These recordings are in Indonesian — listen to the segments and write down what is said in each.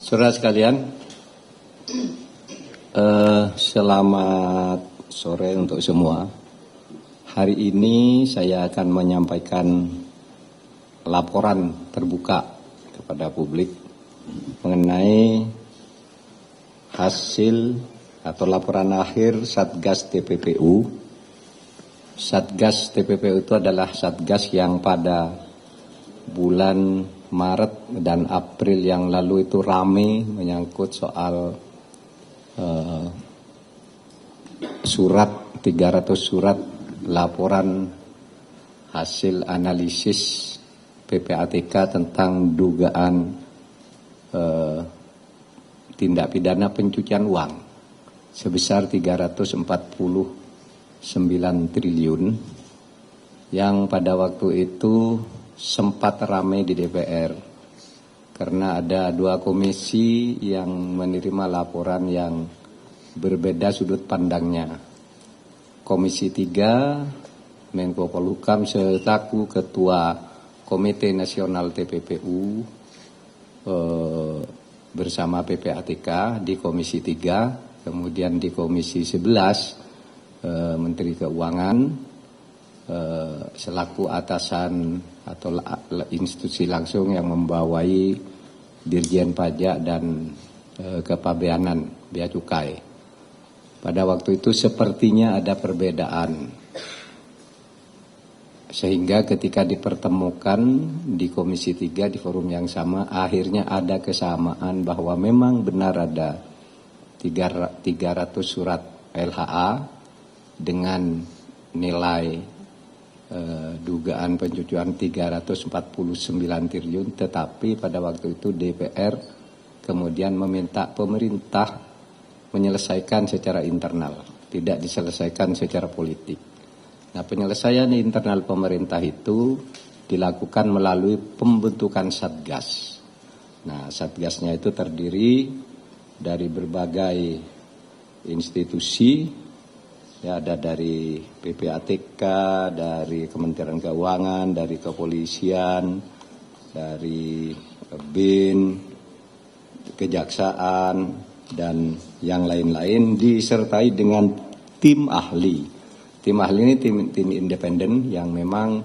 Saudara sekalian, selamat sore untuk semua. Hari ini saya akan menyampaikan laporan terbuka kepada publik mengenai hasil atau laporan akhir Satgas TPPU. Satgas TPPU itu adalah Satgas yang pada bulan Maret dan April yang lalu itu ramai menyangkut soal surat 300 surat laporan hasil analisis PPATK tentang dugaan tindak pidana pencucian uang sebesar 349 triliun yang pada waktu itu sempat ramai di DPR karena ada dua komisi yang menerima laporan yang berbeda sudut pandangnya. Komisi 3 Menko Polhukam selaku Ketua Komite Nasional TPPU bersama PPATK di Komisi 3, kemudian di Komisi 11 Menteri Keuangan selaku atasan atau institusi langsung yang membawai Dirjen Pajak dan Kepabeanan Bea Cukai. Pada waktu itu sepertinya ada perbedaan, sehingga ketika dipertemukan di Komisi 3 di forum yang sama, akhirnya ada kesamaan bahwa memang benar ada 300 surat LHA dengan nilai dugaan pencucian 349 triliun, tetapi pada waktu itu DPR kemudian meminta pemerintah menyelesaikan secara internal, tidak diselesaikan secara politik. Nah, penyelesaian internal pemerintah itu dilakukan melalui pembentukan Satgas. Nah, Satgasnya itu terdiri dari berbagai institusi, ya, ada dari PPATK, dari Kementerian Keuangan, dari Kepolisian, dari BIN, Kejaksaan, dan yang lain-lain, disertai dengan tim ahli. Tim ahli ini tim independen yang memang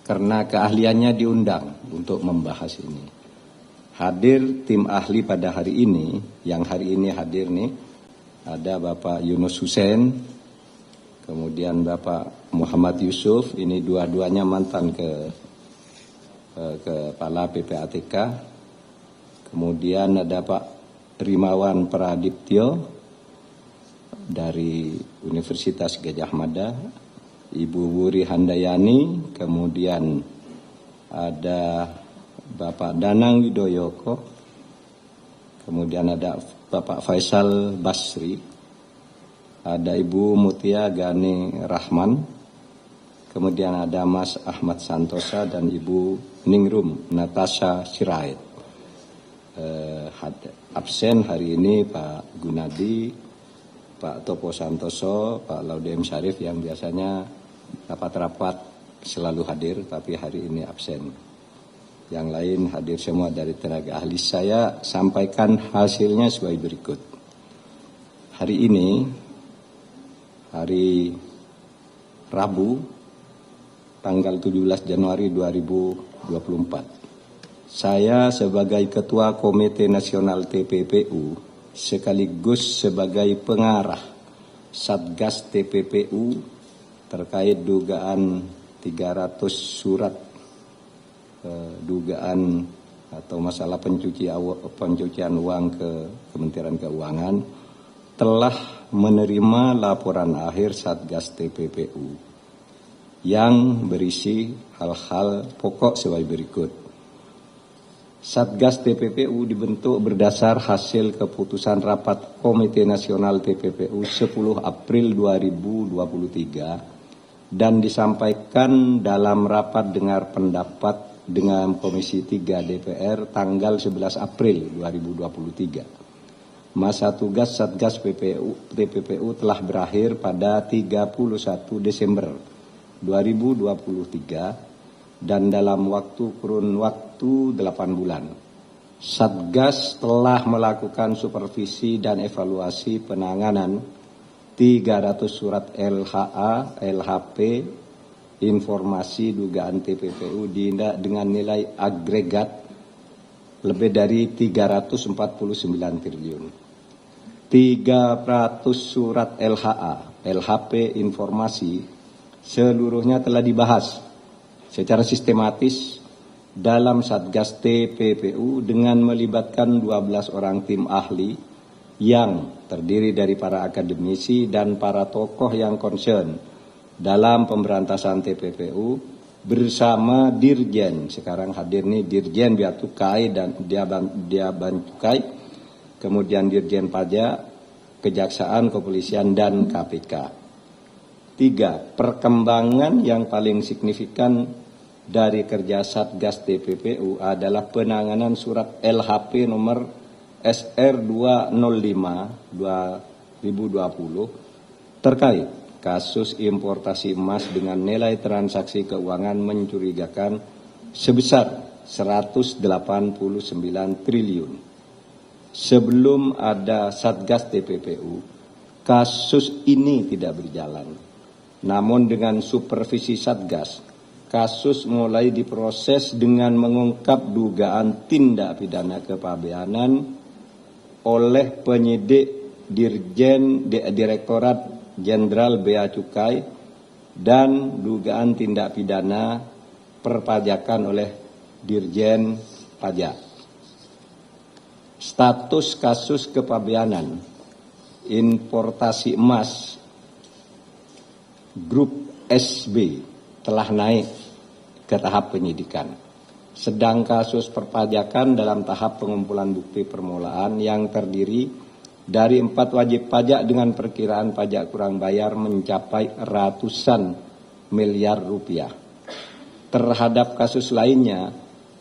karena keahliannya diundang untuk membahas ini. Hadir tim ahli pada hari ini, yang hari ini hadir nih, ada Bapak Yunus Hussein, kemudian Bapak Muhammad Yusuf, ini dua-duanya mantan kepala PPATK. Kemudian ada Pak Rimawan Pradiptyo dari Universitas Gadjah Mada, Ibu Wuri Handayani, kemudian ada Bapak Danang Widoyoko, kemudian ada Bapak Faisal Basri, ada Ibu Mutia Gani Rahman, kemudian ada Mas Ahmad Santosa dan Ibu Ningrum Natasha Sirait. Absen hari ini Pak Gunadi, Pak Topo Santoso, Pak Laudem Syarif yang biasanya rapat-rapat selalu hadir, tapi hari ini absen. Yang lain hadir semua dari tenaga ahli. Saya sampaikan hasilnya sebagai berikut. Hari ini, hari Rabu, tanggal 17 Januari 2024. Saya sebagai Ketua Komite Nasional TPPU sekaligus sebagai pengarah Satgas TPPU terkait dugaan 300 surat dugaan atau masalah pencucian uang ke Kementerian Keuangan telah menerima laporan akhir Satgas TPPU yang berisi hal-hal pokok sebagai berikut. Satgas TPPU dibentuk berdasar hasil keputusan rapat Komite Nasional TPPU 10 April 2023 dan disampaikan dalam rapat dengar pendapat dengan Komisi 3 DPR tanggal 11 April 2023. Masa tugas Satgas TPPU telah berakhir pada 31 Desember 2023 dan dalam kurun waktu 8 bulan Satgas telah melakukan supervisi dan evaluasi penanganan 300 surat LHA, LHP, informasi dugaan TPPU dengan nilai agregat lebih dari 349 triliun. 300 surat LHA, LHP informasi seluruhnya telah dibahas secara sistematis dalam Satgas TPPU dengan melibatkan 12 orang tim ahli yang terdiri dari para akademisi dan para tokoh yang concern dalam pemberantasan TPPU bersama Dirjen, sekarang hadir nih Dirjen Bea Cukai dan Bea Cukai, kemudian Dirjen Pajak, Kejaksaan, Kepolisian, dan KPK. 3. Perkembangan yang paling signifikan dari kerja Satgas TPPU adalah penanganan surat LHP nomor SR 205/2020 terkait kasus importasi emas dengan nilai transaksi keuangan mencurigakan sebesar 189 triliun. Sebelum ada Satgas TPPU, kasus ini tidak berjalan. Namun dengan supervisi Satgas, kasus mulai diproses dengan mengungkap dugaan tindak pidana kepabeanan oleh penyidik Direktorat Jenderal Bea Cukai dan dugaan tindak pidana perpajakan oleh Dirjen Pajak. Status kasus kepabeanan importasi emas grup SB telah naik ke tahap penyidikan. Sedang kasus perpajakan dalam tahap pengumpulan bukti permulaan yang terdiri dari 4 wajib pajak dengan perkiraan pajak kurang bayar mencapai ratusan miliar rupiah. Terhadap kasus lainnya,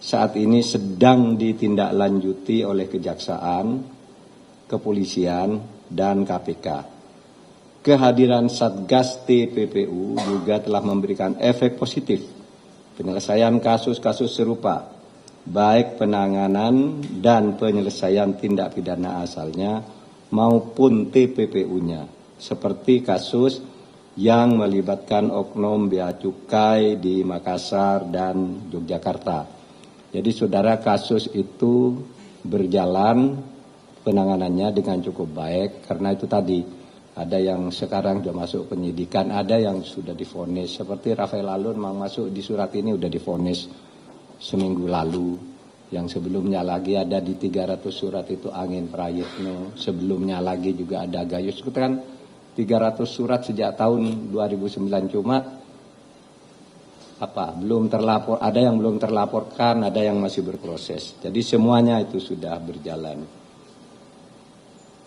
saat ini sedang ditindaklanjuti oleh Kejaksaan, Kepolisian, dan KPK. Kehadiran Satgas TPPU juga telah memberikan efek positif penyelesaian kasus-kasus serupa, baik penanganan dan penyelesaian tindak pidana asalnya maupun TPPU-nya, seperti kasus yang melibatkan oknum Bea Cukai di Makassar dan Yogyakarta. Jadi saudara, kasus itu berjalan penanganannya dengan cukup baik karena itu tadi ada yang sekarang sudah masuk penyidikan, ada yang sudah divonis. Seperti Rafael Alun memang masuk di surat ini sudah divonis seminggu lalu. Yang sebelumnya lagi ada di 300 surat itu Angin Prayitno. Sebelumnya lagi juga ada Gayus. Itu kan 300 surat sejak tahun 2009 cuma belum terlapor, ada yang belum terlaporkan, ada yang masih berproses. Jadi semuanya itu sudah berjalan.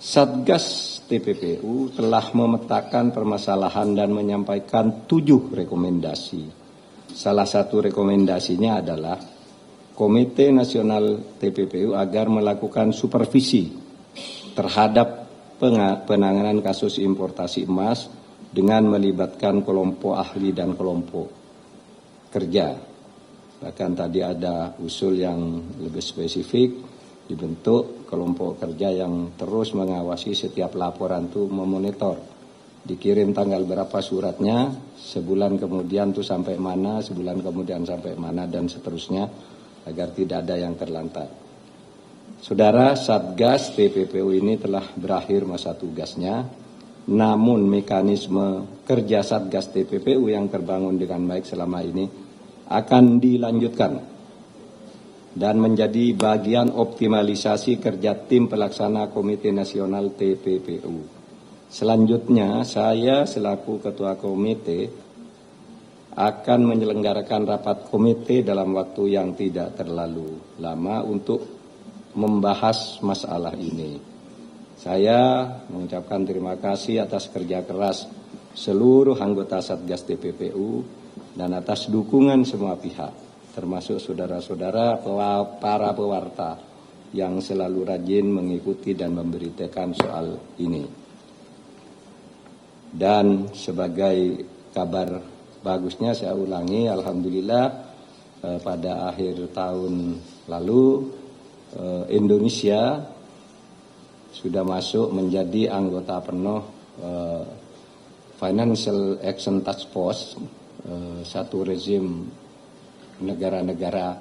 Satgas TPPU telah memetakan permasalahan dan menyampaikan 7 rekomendasi. Salah satu rekomendasinya adalah Komite Nasional TPPU agar melakukan supervisi terhadap penanganan kasus importasi emas dengan melibatkan kelompok ahli dan kelompok kerja. Bahkan tadi ada usul yang lebih spesifik, dibentuk kelompok kerja yang terus mengawasi setiap laporan itu, memonitor. Dikirim tanggal berapa suratnya, sebulan kemudian tuh sampai mana, sebulan kemudian sampai mana, dan seterusnya, agar tidak ada yang terlantar. Saudara, Satgas TPPU ini telah berakhir masa tugasnya, namun mekanisme kerja Satgas TPPU yang terbangun dengan baik selama ini akan dilanjutkan dan menjadi bagian optimalisasi kerja tim pelaksana Komite Nasional TPPU. Selanjutnya, saya selaku Ketua Komite akan menyelenggarakan rapat komite dalam waktu yang tidak terlalu lama untuk membahas masalah ini. Saya mengucapkan terima kasih atas kerja keras seluruh anggota Satgas TPPU dan atas dukungan semua pihak, termasuk saudara-saudara para pewarta yang selalu rajin mengikuti dan memberitakan soal ini. Dan sebagai kabar bagusnya saya ulangi, alhamdulillah pada akhir tahun lalu Indonesia sudah masuk menjadi anggota penuh Financial Action Task Force, satu rezim negara-negara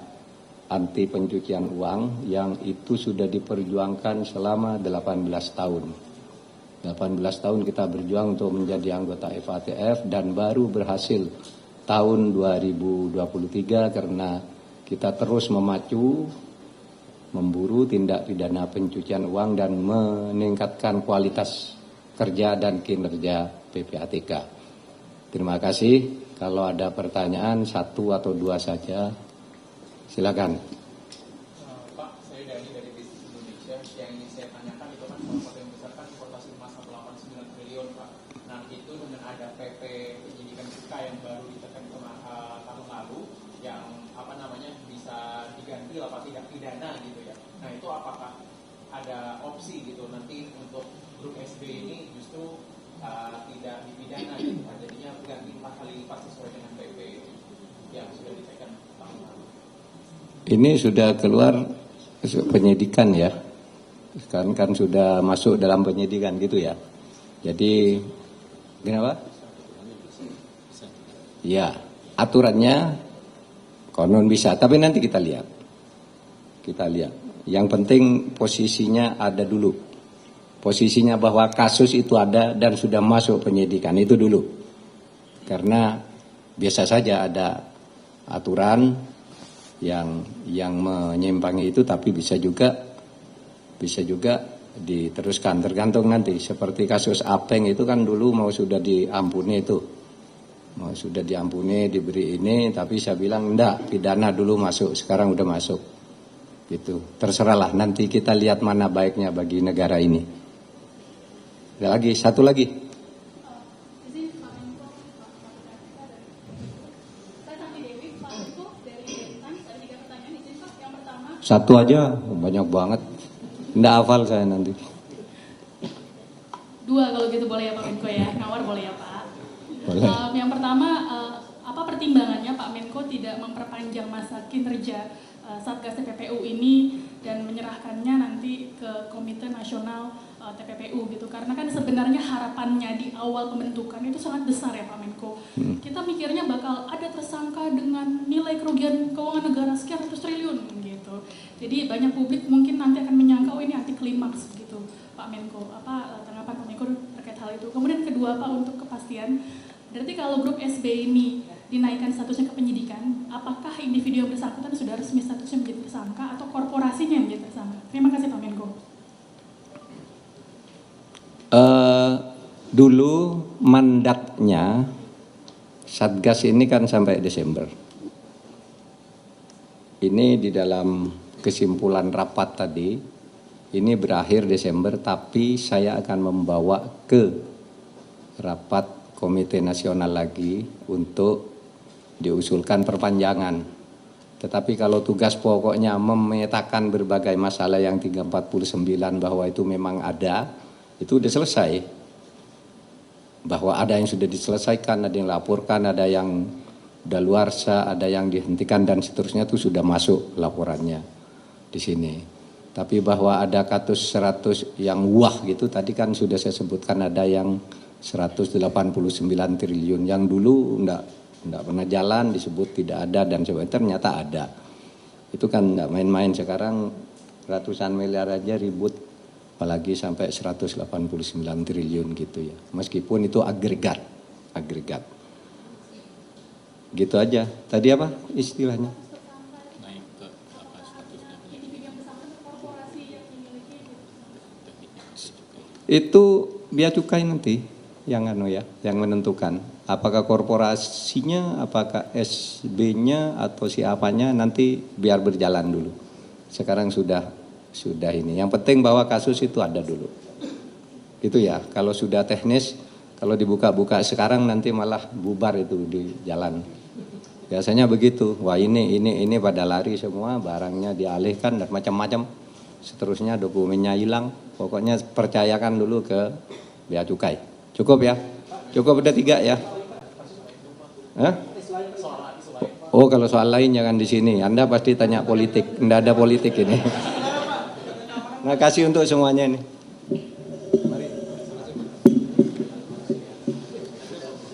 anti pencucian uang yang itu sudah diperjuangkan selama 18 tahun. 18 tahun kita berjuang untuk menjadi anggota FATF dan baru berhasil tahun 2023 karena kita terus memacu, memburu tindak pidana pencucian uang dan meningkatkan kualitas kerja dan kinerja PPATK. Terima kasih. Kalau ada pertanyaan satu atau dua saja, silakan. Pak, saya dari Bisnis Indonesia. Yang ingin saya tanyakan itu kan salah satu yang besar kan importasi emas 1,89 triliun, Pak. Nah, itu dengan ada PP penyidikan cukai yang baru ditekan tahun lalu, yang bisa diganti apa tidak pidana gitu ya. Nah, itu apakah ada opsi gitu nanti untuk grup SB ini justru tidak dipidana gitu, jadinya ganti 4 kali lipat sesuai dengan PP yang sudah ditekan tahun lalu. Ini sudah keluar penyidikan ya, sekarang kan sudah masuk dalam penyidikan gitu ya. Jadi kenapa? Ya, aturannya konon bisa, tapi nanti kita lihat. Yang penting posisinya ada dulu. Posisinya bahwa kasus itu ada dan sudah masuk penyidikan itu dulu. Karena biasa saja ada aturan yang menyimpangi itu, tapi bisa juga diteruskan, tergantung nanti. Seperti kasus Apeng itu kan dulu mau sudah diampuni itu. Mau sudah diampuni, diberi ini, tapi saya bilang enggak, pidana dulu masuk, sekarang udah masuk. Gitu. Terserahlah, nanti kita lihat mana baiknya bagi negara ini. Ada lagi, satu lagi. Satu aja, banyak banget. Nggak hafal saya nanti. Dua kalau gitu boleh ya Pak Menko ya, ngawar boleh ya Pak. Boleh. Yang pertama, apa pertimbangannya Pak Menko tidak memperpanjang masa kinerja Satgas TPPU ini dan menyerahkannya nanti ke Komite Nasional TPPU gitu, karena kan sebenarnya harapannya di awal pembentukan itu sangat besar ya Pak Menko. Kita mikirnya bakal ada tersangka dengan nilai kerugian keuangan negara sekian ratus triliun gitu. Jadi banyak publik mungkin nanti akan menyangka oh ini anti klimaks gitu Pak Menko. Apa tanggapan Pak Menko terkait hal itu? Kemudian kedua Pak, untuk kepastian, berarti kalau grup SB ini dinaikkan statusnya ke penyidikan, apakah individu yang bersangkutan sudah resmi statusnya menjadi tersangka atau korporasinya yang menjadi tersangka? Terima kasih Pak Menko. Dulu mandatnya Satgas ini kan sampai Desember. Ini di dalam kesimpulan rapat tadi, ini berakhir Desember, tapi saya akan membawa ke rapat Komite Nasional lagi untuk diusulkan perpanjangan. Tetapi kalau tugas pokoknya memetakan berbagai masalah yang 349 bahwa itu memang ada, itu sudah selesai. Bahwa ada yang sudah diselesaikan, ada yang laporkan, ada yang daluarsa, ada yang dihentikan dan seterusnya itu sudah masuk laporannya di sini. Tapi bahwa ada kasus 100 yang wah gitu, tadi kan sudah saya sebutkan ada yang 189 triliun yang dulu enggak pernah jalan, disebut tidak ada dan sebagainya, ternyata ada. Itu kan enggak main-main, sekarang ratusan miliar aja ribut, apalagi sampai 189 triliun gitu ya. Meskipun itu agregat. Gitu aja. Tadi apa istilahnya? Naik ke apa statusnya? Itu bea cukai nanti yang yang menentukan. Apakah korporasinya, apakah SB-nya atau siapanya, nanti biar berjalan dulu. Sekarang sudah ini. Yang penting bahwa kasus itu ada dulu. Gitu ya. Kalau sudah teknis, kalau dibuka-buka sekarang nanti malah bubar itu di jalan. Biasanya begitu. Wah ini pada lari semua, barangnya dialihkan dan macam-macam. Seterusnya dokumennya hilang. Pokoknya percayakan dulu ke bea cukai. Cukup ya? Cukup ada 3 ya? Hah? Oh kalau soal lain jangan di sini. Anda pasti tanya politik. Nggak ada politik ini. Terima kasih untuk semuanya nih.